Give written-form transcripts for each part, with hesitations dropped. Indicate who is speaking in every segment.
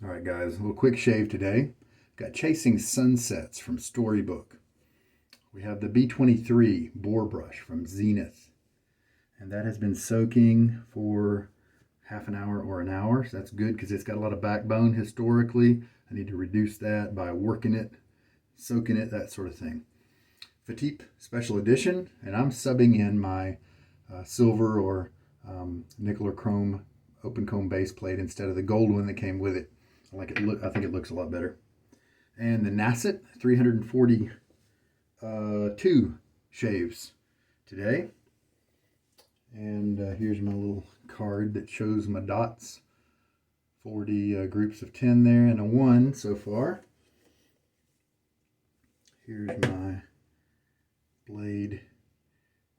Speaker 1: All right, guys, a little quick shave today. Got Chasing Sunsets from Storybook. We have the B23 boar brush from Zenith. And that has been soaking for half an hour or an hour. So that's good because it's got a lot of backbone historically. I need to reduce that by working it, soaking it, that sort of thing. Fatip Special Edition, and I'm subbing in my silver or nickel or chrome open comb base plate instead of the gold one that came with it. I think it looks a lot better. And the Nacet 342 shaves today. And here's my little card that shows my dots. 40 groups of 10 there and a 1 so far. Here's my blade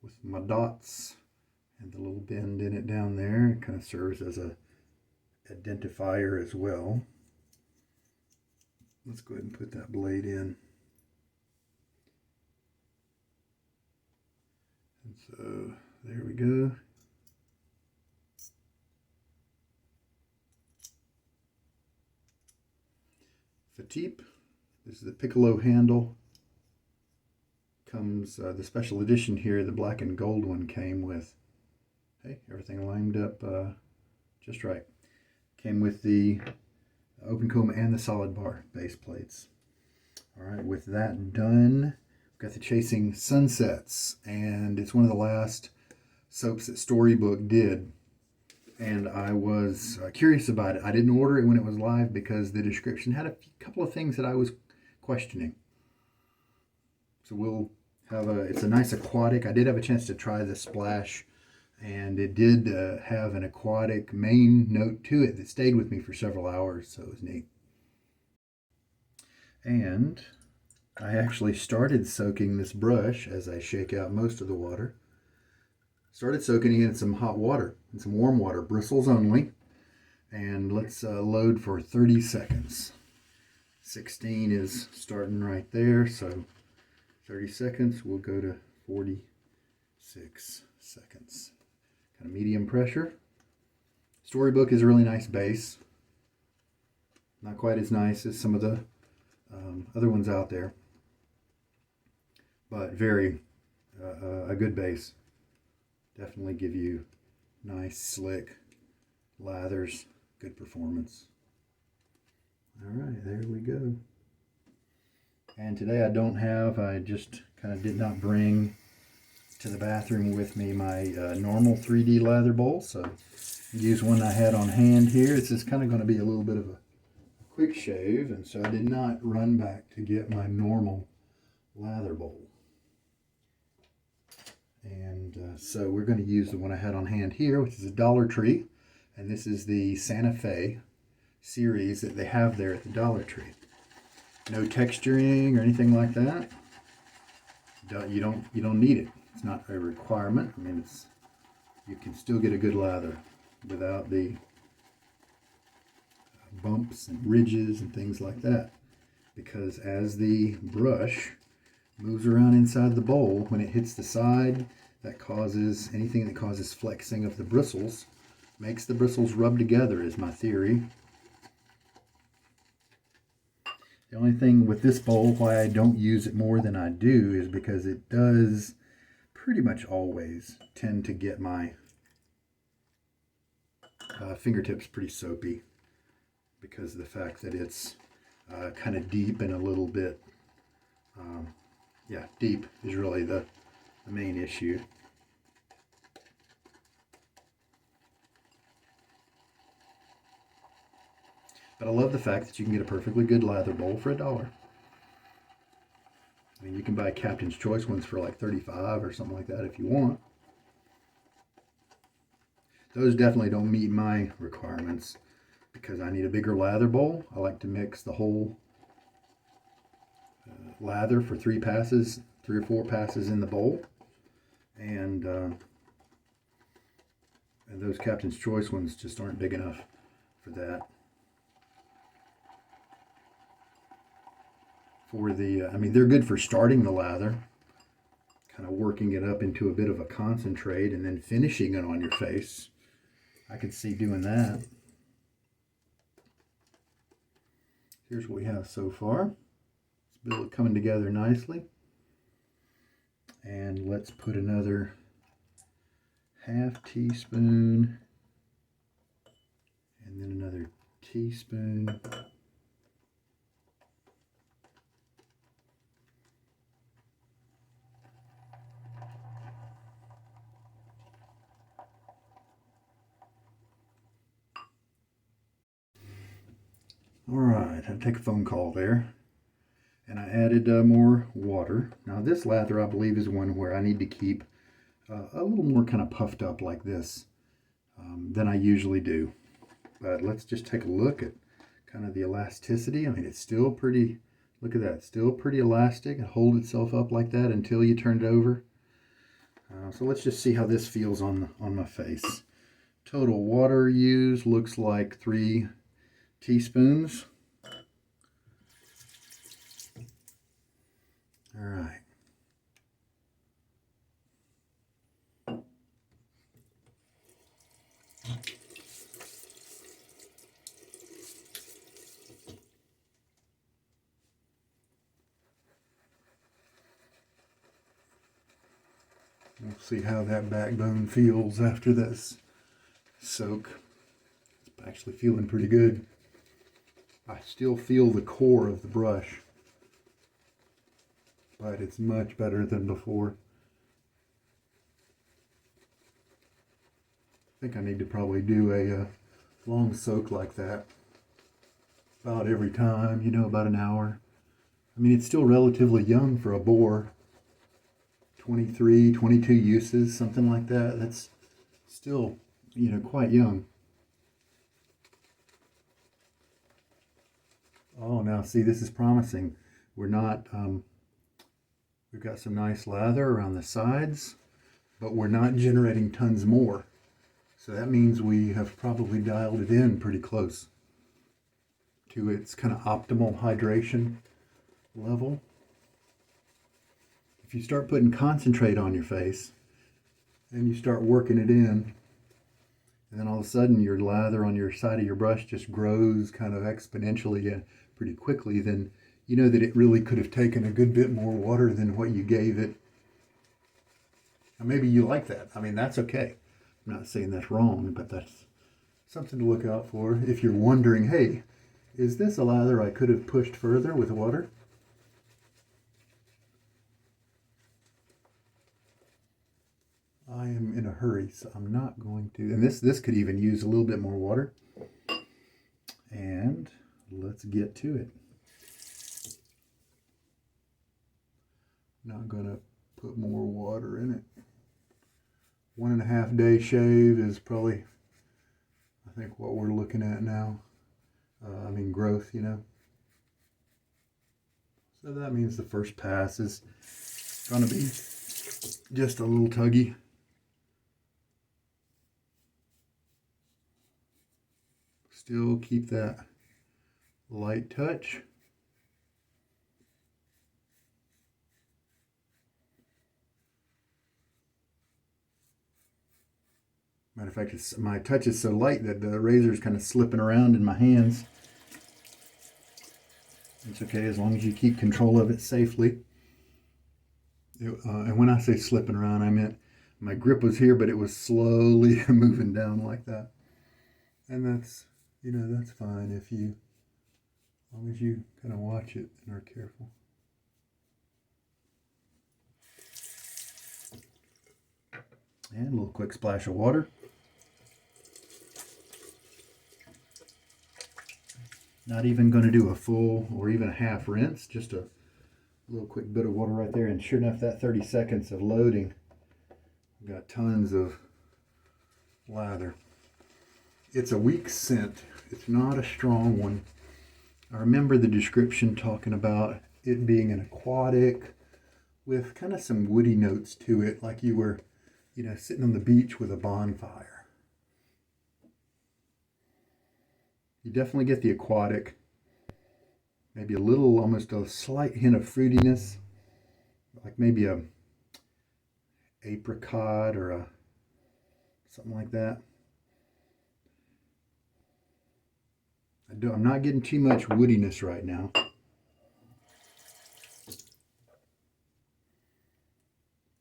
Speaker 1: with my dots and the little bend in it down there. It kind of serves as a identifier as well. Let's go ahead and put that blade in. And so there we go. Fatip, this is the Piccolo handle. Comes the special edition here, the black and gold one came with, hey, everything lined up just right. Came with the open comb and the solid bar base plates. All right, with that done, we've got the Chasing Sunsets, and it's one of the last soaps that Storybook did, and I was curious about it. I didn't order it when it was live because the description had a couple of things that I was questioning. So we'll have it's a nice aquatic. I did have a chance to try the splash, and it did have an aquatic main note to it that stayed with me for several hours, so it was neat. And I actually started soaking this brush as I shake out most of the water. Started soaking it in some hot water, in some warm water, bristles only. And let's load for 30 seconds. 16 is starting right there, so 30 seconds, we'll go to 46 seconds. Kind of medium pressure. Storybook is a really nice base. Not quite as nice as some of the other ones out there, but very a good base. Definitely give you nice, slick lathers, good performance. All right, there we go. And today I just kind of did not bring to the bathroom with me my normal 3D lather bowl, so use one I had on hand here. This is kind of going to be a little bit of a quick shave, and so I did not run back to get my normal lather bowl. And so we're going to use the one I had on hand here, which is a Dollar Tree, and this is the Santa Fe series that they have there at the Dollar Tree. No texturing or anything like that. You don't need it. It's not a requirement. I mean, you can still get a good lather without the bumps and ridges and things like that. Because as the brush moves around inside the bowl, when it hits the side, that causes anything that causes flexing of the bristles, makes the bristles rub together, is my theory. The only thing with this bowl, why I don't use it more than I do, is because it does pretty much always tend to get my fingertips pretty soapy because of the fact that it's kind of deep and a little bit, deep is really the main issue. But I love the fact that you can get a perfectly good lather bowl for $1. I mean, you can buy Captain's Choice ones for like 35 or something like that if you want. Those definitely don't meet my requirements because I need a bigger lather bowl. I like to mix the whole lather for 3 or 4 passes in the bowl. And those Captain's Choice ones just aren't big enough for that. They're good for starting the lather, kind of working it up into a bit of a concentrate and then finishing it on your face. I could see doing that. here's what we have so far. It's built coming together nicely. And let's put another half teaspoon and then another teaspoon. All right, I'll take a phone call there. And I added more water. Now this lather, I believe, is one where I need to keep a little more kind of puffed up like this than I usually do. But let's just take a look at kind of the elasticity. I mean, it's still pretty, look at that, still pretty elastic. It holds itself up like that until you turn it over. So let's just see how this feels on my face. Total water used looks like 3 teaspoons. All right. We'll see how that backbone feels after this soak. It's actually feeling pretty good. I still feel the core of the brush, but it's much better than before. I think I need to probably do a long soak like that about every time, you know, about an hour. I mean, it's still relatively young for a boar. 23, 22 uses, something like that. That's still, you know, quite young. Oh, now see, this is promising. We're not, we've got some nice lather around the sides, but we're not generating tons more. So that means we have probably dialed it in pretty close to its kind of optimal hydration level. If you start putting concentrate on your face and you start working it in, and then all of a sudden your lather on your side of your brush just grows kind of exponentially pretty quickly, then you know that it really could have taken a good bit more water than what you gave it. And maybe you like that. I mean, that's okay. I'm not saying that's wrong, but that's something to look out for if you're wondering, hey, is this a lather I could have pushed further with water? I am in a hurry, so I'm not going to. And this could even use a little bit more water. And let's get to it. Not going to put more water in it. 1.5 day shave is probably, I think, what we're looking at now. I mean, growth, you know. So that means the first pass is going to be just a little tuggy. Still keep that light touch. Matter of fact, my touch is so light that the razor is kind of slipping around in my hands. It's okay as long as you keep control of it safely. And when I say slipping around, I meant my grip was here, but it was slowly moving down like that. And that's, you know, that's fine if you, as long as you kind of watch it and are careful. And a little quick splash of water. Not even going to do a full or even a half rinse, just a little quick bit of water right there. And sure enough, that 30 seconds of loading, got tons of lather. It's a weak scent. It's not a strong one. I remember the description talking about it being an aquatic with kind of some woody notes to it, like you were, you know, sitting on the beach with a bonfire. You definitely get the aquatic, maybe a little, almost a slight hint of fruitiness, like maybe a apricot or a something like that. I'm not getting too much woodiness right now.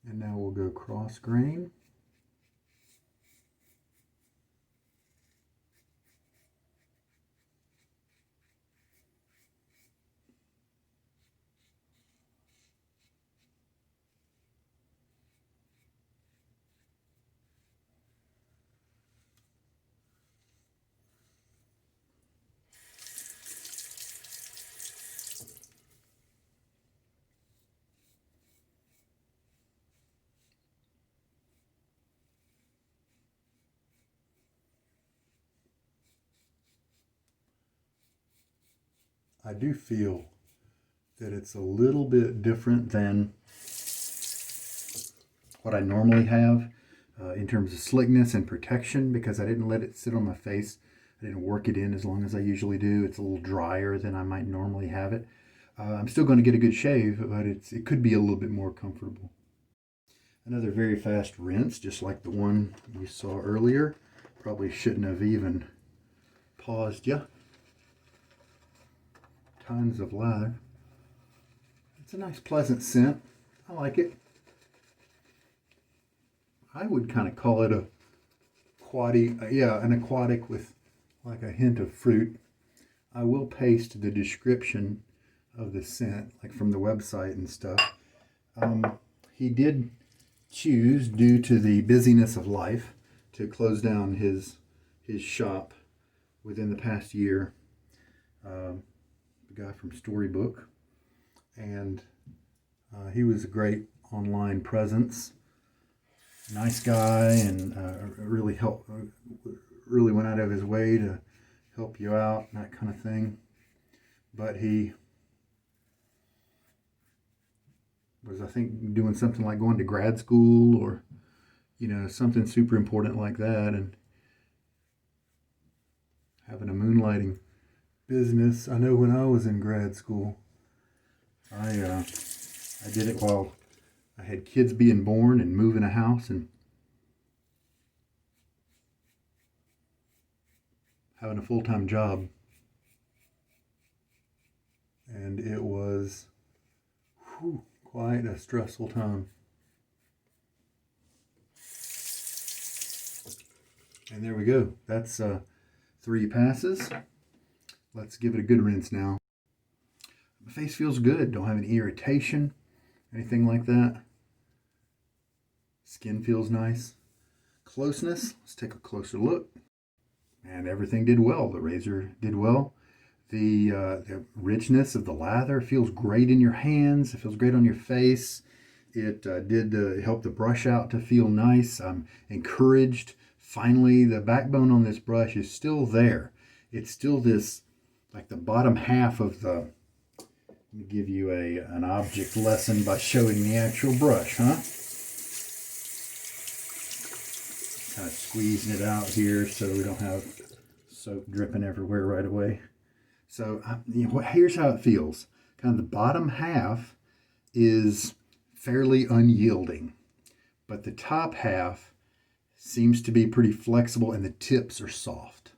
Speaker 1: And now we'll go cross grain. I do feel that it's a little bit different than what I normally have in terms of slickness and protection, because I didn't let it sit on my face. I didn't work it in as long as I usually do. It's a little drier than I might normally have it. I'm still going to get a good shave, but it could be a little bit more comfortable. Another very fast rinse, just like the one you saw earlier. Probably shouldn't have even paused you. Tons of lather. It's a nice pleasant scent. I like it. I would kind of call it a an aquatic with like a hint of fruit. I will paste the description of the scent, like from the website and stuff. He did choose, due to the busyness of life, to close down his shop within the past year. The guy from Storybook, and he was a great online presence. Nice guy, and really went out of his way to help you out, that kind of thing. But he was, I think, doing something like going to grad school, or something super important like that, and having a moonlighting business. I know when I was in grad school, I did it while I had kids being born and moving a house and having a full-time job. And it was quite a stressful time. And there we go. That's 3 passes. Let's give it a good rinse now. My face feels good. Don't have any irritation, anything like that. Skin feels nice. Closeness, let's take a closer look. And everything did well. The razor did well. The richness of the lather feels great in your hands. It feels great on your face. It did help the brush out to feel nice. I'm encouraged. Finally, the backbone on this brush is still there. It's still this, like the bottom half of the, let me give you an object lesson by showing the actual brush, huh? Kind of squeezing it out here so we don't have soap dripping everywhere right away. So here's how it feels. Kind of the bottom half is fairly unyielding, but the top half seems to be pretty flexible and the tips are soft.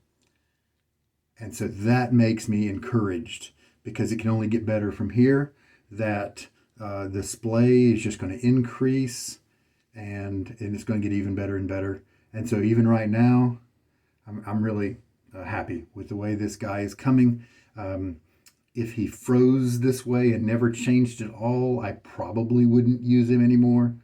Speaker 1: And so that makes me encouraged, because it can only get better from here. That the splay is just going to increase, and it's going to get even better and better. And so even right now, I'm really happy with the way this guy is coming. If he froze this way and never changed at all, I probably wouldn't use him anymore,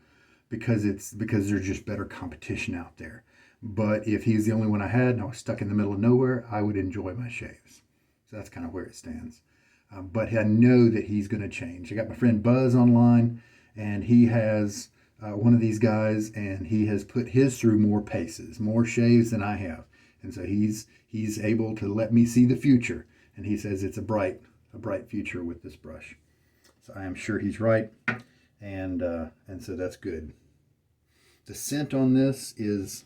Speaker 1: because there's just better competition out there. But if he's the only one I had and I was stuck in the middle of nowhere, I would enjoy my shaves. So that's kind of where it stands. But I know that he's going to change. I got my friend Buzz online, and he has one of these guys, and he has put his through more paces, more shaves than I have. And so he's able to let me see the future. And he says it's a bright future with this brush. So I am sure he's right. And so that's good. The scent on this is,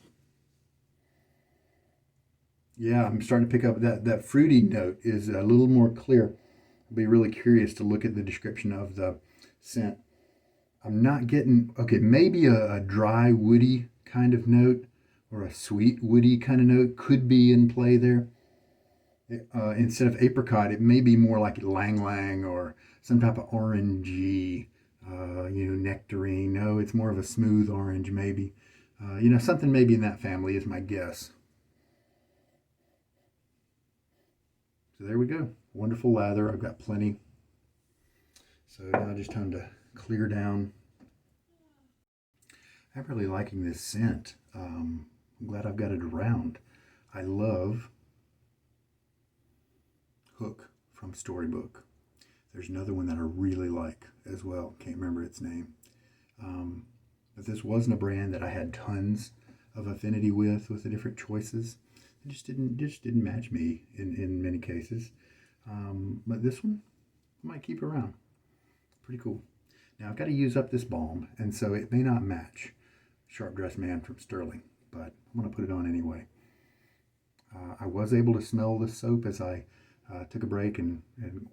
Speaker 1: yeah, I'm starting to pick up that fruity note is a little more clear. I'll be really curious to look at the description of the scent. I'm not getting, okay, maybe a dry, woody kind of note, or a sweet, woody kind of note could be in play there. Instead of apricot, it may be more like lang lang or some type of orangey, nectarine. No, it's more of a smooth orange, maybe. Something maybe in that family is my guess. So there we go. Wonderful lather. I've got plenty. So now just time to clear down. I'm really liking this scent. I'm glad I've got it around. I love Hook from Storybook. There's another one that I really like as well. Can't remember its name. But this wasn't a brand that I had tons of affinity with the different choices. It just didn't match me in many cases. But this one I might keep around. Pretty cool. Now I've got to use up this balm, and so it may not match Sharp Dressed Man from Sterling, but I'm going to put it on anyway. I was able to smell this soap as I took a break and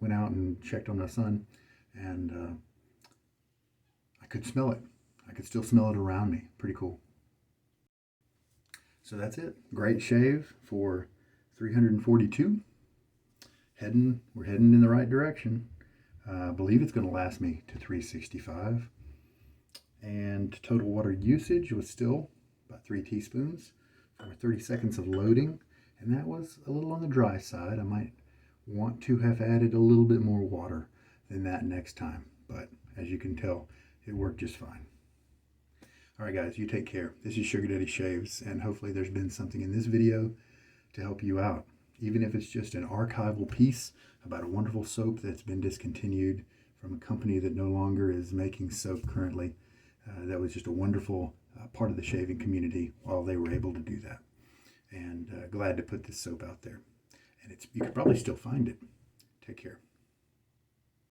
Speaker 1: went out and checked on my son, and I could smell it. I could still smell it around me. Pretty cool. So that's it. Great shave for $342. We're heading in the right direction. I believe it's going to last me to $365. And total water usage was still about 3 teaspoons for 30 seconds of loading. And that was a little on the dry side. I might want to have added a little bit more water than that next time. But as you can tell, it worked just fine. All right, guys, you take care. This is Sugar Daddy Shaves, and hopefully there's been something in this video to help you out. Even if it's just an archival piece about a wonderful soap that's been discontinued from a company that no longer is making soap currently. That was just a wonderful part of the shaving community while they were able to do that. And glad to put this soap out there. And you could probably still find it. Take care.